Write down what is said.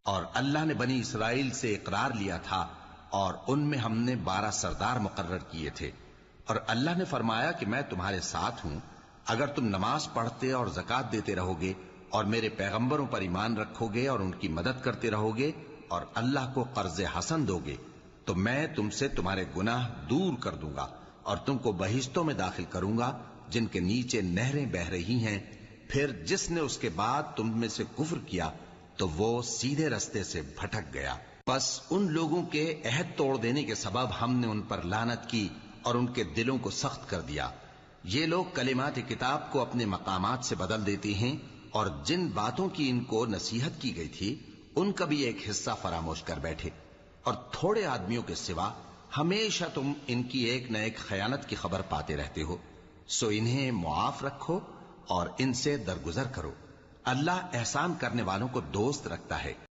اور اللہ نے بنی اسرائیل سے اقرار لیا تھا اور ان میں ہم نے 12 سردار مقرر کیے تھے، اور اللہ نے فرمایا کہ میں تمہارے ساتھ ہوں اگر تم نماز پڑھتے اور زکوٰۃ دیتے رہو گے اور میرے پیغمبروں پر ایمان رکھو گے اور ان کی مدد کرتے رہو گے اور اللہ کو قرض حسن دو گے تو میں تم سے تمہارے گناہ دور کر دوں گا اور تم کو بہشتوں میں داخل کروں گا جن کے نیچے نہریں بہ رہی ہیں۔ پھر جس نے اس کے بعد تم میں سے کفر کیا تو وہ سیدھے رستے سے بھٹک گیا۔ پس ان لوگوں کے عہد توڑ دینے کے سبب ہم نے ان پر لعنت کی اور ان کے دلوں کو سخت کر دیا۔ یہ لوگ کلمات کتاب کو اپنے مقامات سے بدل دیتے ہیں اور جن باتوں کی ان کو نصیحت کی گئی تھی ان کا بھی ایک حصہ فراموش کر بیٹھے، اور تھوڑے آدمیوں کے سوا ہمیشہ تم ان کی ایک نہ ایک خیانت کی خبر پاتے رہتے ہو، سو انہیں معاف رکھو اور ان سے درگزر کرو۔ اللہ احسان کرنے والوں کو دوست رکھتا ہے۔